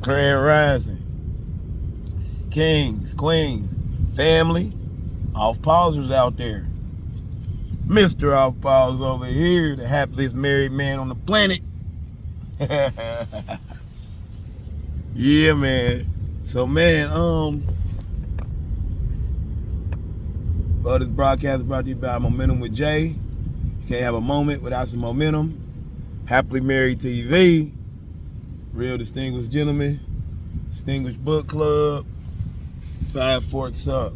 Grand Rising. Kings, queens, family, off-pausers out there. Mr. Off-Pause over here, the happiest married man on the planet. Yeah, man. So, man, this broadcast is brought to you by Momentum with Jay. You can't have a moment without some momentum. Happily Married TV. Real distinguished gentlemen. Distinguished book club. Five Forks Up.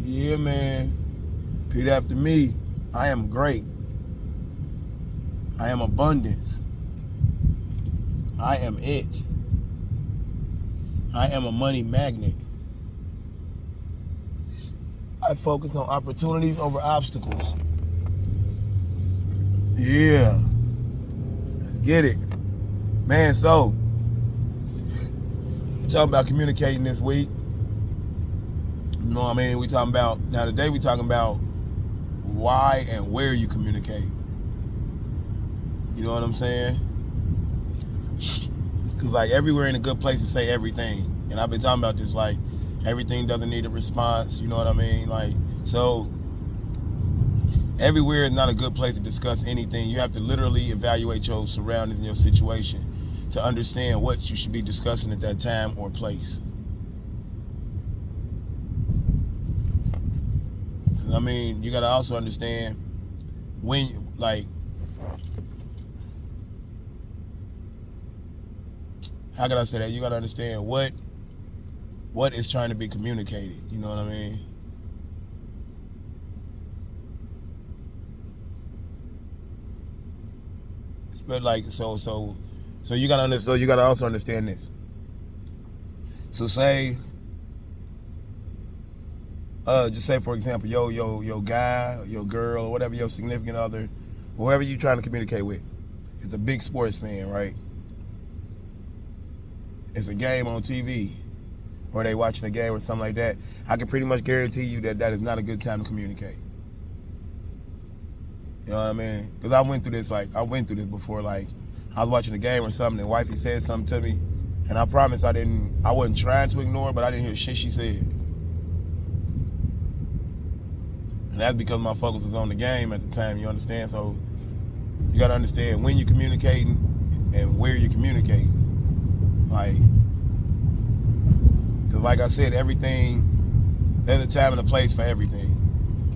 Yeah, man. Repeat after me. I am great. I am abundance. I am it. I am a money magnet. I focus on opportunities over obstacles. Yeah. Let's get it. Man, so, talking about communicating this week. You know what I mean? Today we talking about why and where you communicate. You know what I'm saying? Because, like, everywhere ain't a good place to say everything. And I've been talking about this, like, everything doesn't need a response. You know what I mean? Like, so, everywhere is not a good place to discuss anything. You have to literally evaluate your surroundings and your situation to understand what you should be discussing at that time or place. I mean, you got to also understand when, like, how can I say that? You got to understand what is trying to be communicated. You know what I mean? But like, so you got to also understand this. So say, just say for example, your guy, your girl, or whatever, your significant other, whoever you trying to communicate with, is a big sports fan, right? It's a game on TV, or they watching a game or something like that. I can pretty much guarantee you that is not a good time to communicate. You know what I mean? Because I went through this before. Like, I was watching a game or something, and wifey said something to me, and I promise I wasn't trying to ignore it, but I didn't hear shit she said. And that's because my focus was on the game at the time, you understand? So you got to understand when you're communicating and where you're communicating. Like, because like I said, everything, there's a time and a place for everything.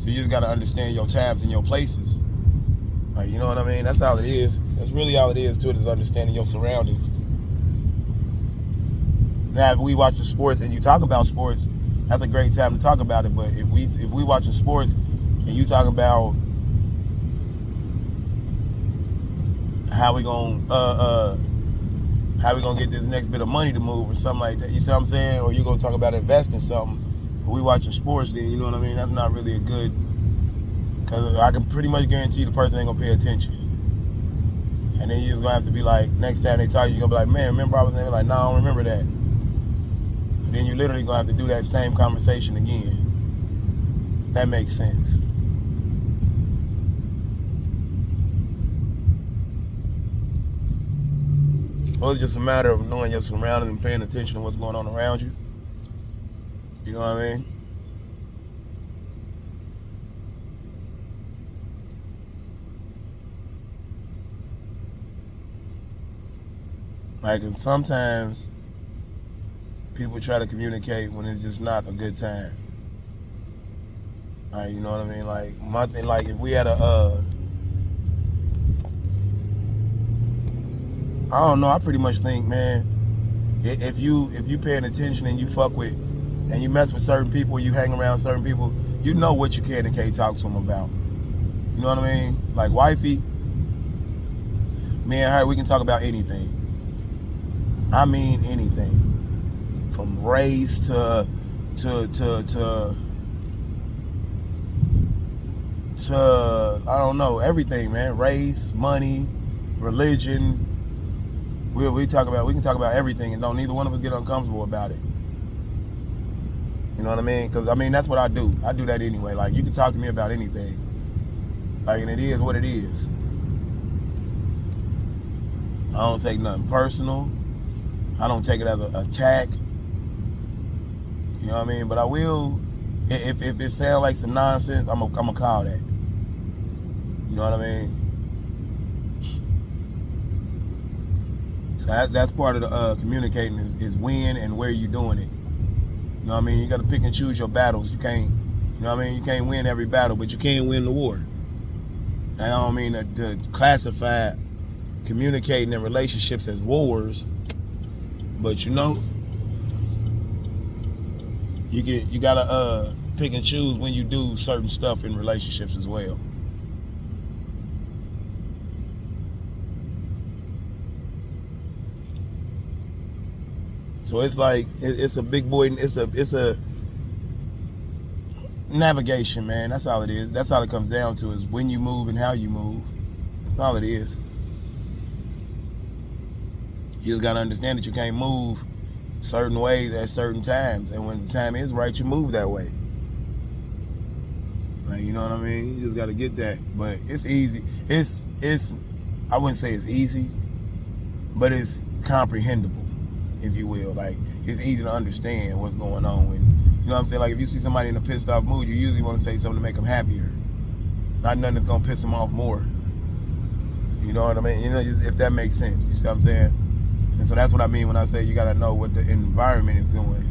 So you just got to understand your times and your places. Like, you know what I mean? That's all it is. That's really all it is to it, is understanding your surroundings. Now, if we watch the sports and you talk about sports, that's a great time to talk about it. But if we watching sports and you talk about how we gonna get this next bit of money to move or something like that, you see what I'm saying? Or you gonna talk about investing something, but we watching sports, then you know what I mean? That's not really a good, because I can pretty much guarantee you the person ain't gonna pay attention. And then you're just gonna have to be like, next time they talk, you're gonna be like, man, remember I was there? Like, no, I don't remember that. So then you're literally gonna have to do that same conversation again. That makes sense. Or it's just a matter of knowing your surroundings and paying attention to what's going on around you. You know what I mean? Like, and sometimes people try to communicate when it's just not a good time. Like, you know what I mean? Like, my thing, like, if we had I don't know, I pretty much think, man, if you paying attention and you fuck with, and you mess with certain people, you hang around certain people, you know what you can and can't talk to them about. You know what I mean? Like, wifey, me and her, we can talk about anything. I mean anything. From race to I don't know, everything, man. Race, money, religion. We can talk about everything, and don't neither one of us get uncomfortable about it. You know what I mean? Because, I mean, that's what I do. I do that anyway. Like, you can talk to me about anything. Like, and it is what it is. I don't take nothing personal. I don't take it as an attack. You know what I mean? But I will, if it sounds like some nonsense, I'm gonna call that. You know what I mean? So that's part of the communicating is when and where you doing it. You know what I mean? You got to pick and choose your battles. You can't, you know what I mean? You can't win every battle, but you can win the war. And I don't mean to classify communicating in relationships as wars, but you know, you gotta pick and choose when you do certain stuff in relationships as well. So it's like it's a big boy. It's a navigation, man. That's all it is. That's all it comes down to, is when you move and how you move. That's all it is. You just gotta understand that you can't move certain ways at certain times, and when the time is right, you move that way. Like, you know what I mean? You just gotta get that. But it's easy. It's I wouldn't say it's easy, but it's comprehensible, if you will. Like, it's easy to understand what's going on. And you know what I'm saying? Like, if you see somebody in a pissed off mood, you usually want to say something to make them happier. Not nothing that's gonna piss them off more. You know what I mean? You know, if that makes sense. You see what I'm saying? And so that's what I mean when I say you gotta know what the environment is doing.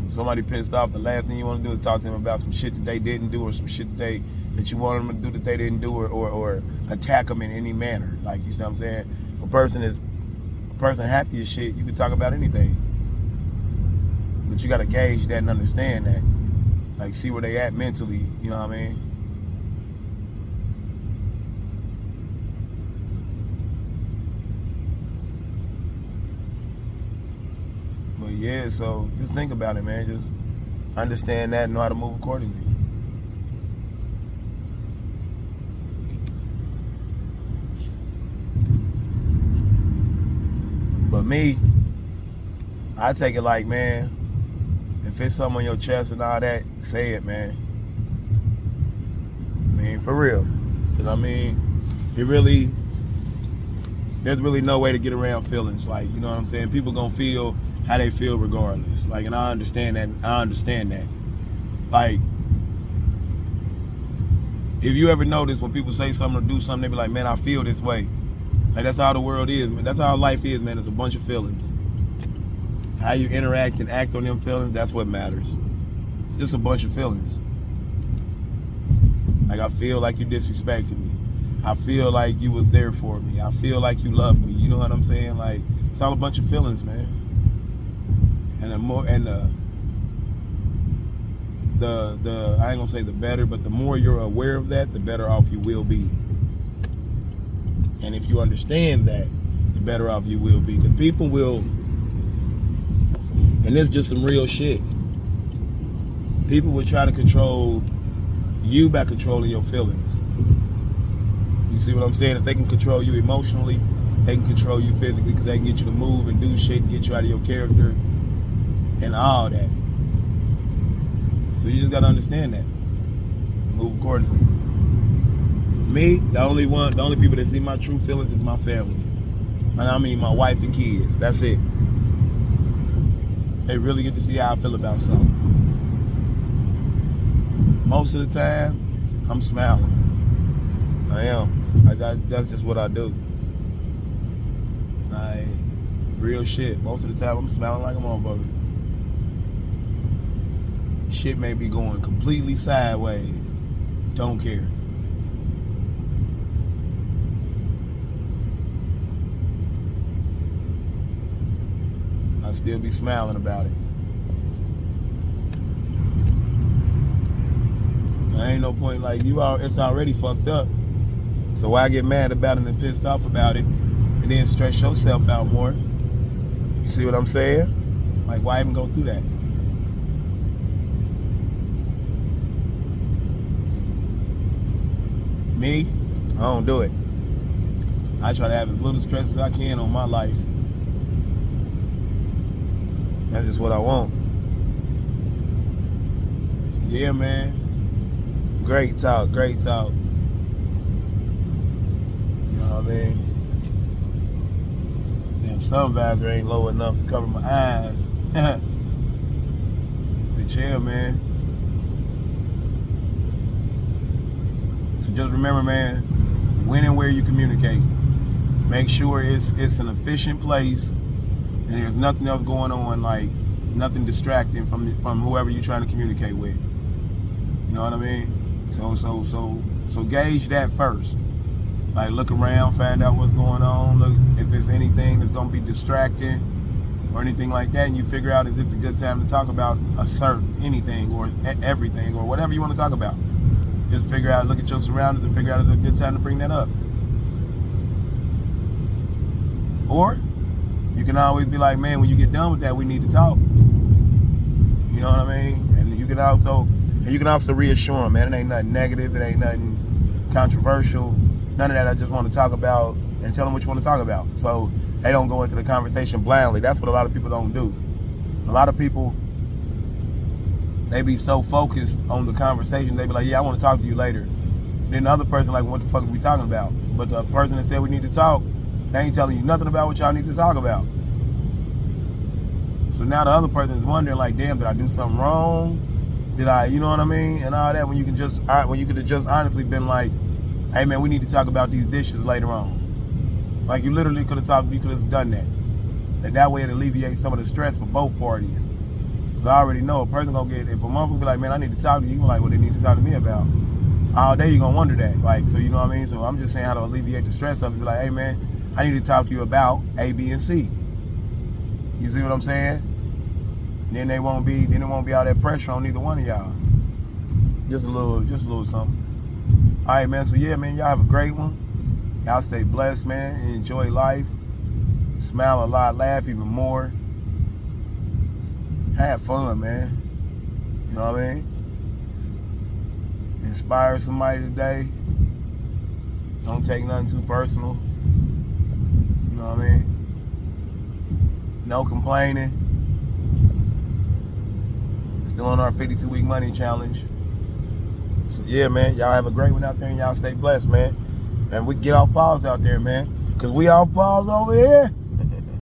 If somebody pissed off, the last thing you want to do is talk to them about some shit that they didn't do, or some shit that you want them to do that they didn't do, or attack them in any manner. Like, you see what I'm saying? If a person happy as shit, you can talk about anything. But you gotta gauge that and understand that. Like, see where they at mentally, you know what I mean? But yeah, so just think about it, man. Just understand that and know how to move accordingly. But me, I take it like, man, if it's something on your chest and all that, say it, man. I mean, for real. Because, I mean, there's really no way to get around feelings. Like, you know what I'm saying? People gonna feel how they feel regardless. Like, and I understand that. Like, if you ever notice when people say something or do something, they be like, man, I feel this way. Like, that's how the world is, man. That's how life is, man. It's a bunch of feelings. How you interact and act on them feelings, that's what matters. It's just a bunch of feelings. Like, I feel like you disrespected me. I feel like you was there for me. I feel like you loved me. You know what I'm saying? Like, it's all a bunch of feelings, man. And the more, and the I ain't gonna say the better, but the more you're aware of that, the better off you will be. And if you understand that, the better off you will be. Because people will, and this is just some real shit, people will try to control you by controlling your feelings. You see what I'm saying? If they can control you emotionally, they can control you physically, because they can get you to move and do shit and get you out of your character and all that. So you just gotta understand that. Move accordingly. Me, the only people that see my true feelings is my family. And I mean my wife and kids. That's it. They really get to see how I feel about something. Most of the time, I'm smiling. I am. That's just what I do. Like, real shit. Most of the time, I'm smiling like a motherfucker. Shit may be going completely sideways. Don't care. I still be smiling about it. I ain't no point, like, it's already fucked up. So why get mad about it and pissed off about it and then stress yourself out more? You see what I'm saying? Like, why even go through that? Me, I don't do it. I try to have as little stress as I can on my life. That's just what I want. Yeah, man. Great talk, great talk. You know what I mean? Damn, sun visor ain't low enough to cover my eyes. But yeah, man. So just remember, man, when and where you communicate, make sure it's an efficient place and there's nothing else going on, like nothing distracting from whoever you're trying to communicate with. You know what I mean? So gauge that first. Like look around, find out what's going on. Look if there's anything that's gonna be distracting or anything like that, and you figure out is this a good time to talk about a certain anything or everything or whatever you want to talk about. Just figure out, look at your surroundings and figure out if it's a good time to bring that up. Or you can always be like, man, when you get done with that, we need to talk. You know what I mean? And you can also reassure them, man, it ain't nothing negative, it ain't nothing controversial, none of that. I just want to talk about and tell them what you want to talk about. So they don't go into the conversation blindly. That's what a lot of people don't do. A lot of people, they be so focused on the conversation, they be like, yeah, I want to talk to you later. Then the other person like, what the fuck is we talking about? But the person that said we need to talk, they ain't telling you nothing about what y'all need to talk about. So now the other person is wondering like, damn, did I do something wrong? Did I, you know what I mean? And all that, when you could have just honestly been like, hey man, we need to talk about these dishes later on. Like you literally could have done that. And that way it alleviates some of the stress for both parties. Cause I already know a person gonna get, if a motherfucker be like, man, I need to talk to you, like, what they need to talk to me about. All day you gonna wonder that. Like, so you know what I mean? So I'm just saying how to alleviate the stress of it. Be like, hey man, I need to talk to you about A, B, and C. You see what I'm saying? Then it won't be all that pressure on neither one of y'all. Just a little something. All right, man. So yeah, man, y'all have a great one. Y'all stay blessed, man. Enjoy life. Smile a lot, laugh even more. Have fun, man. You know what I mean? Inspire somebody today. Don't take nothing too personal. You know what I mean? No complaining. Still on our 52-week money challenge. So yeah, man, y'all have a great one out there and y'all stay blessed, man. And we get off pause out there, man. Cause we off pause over here.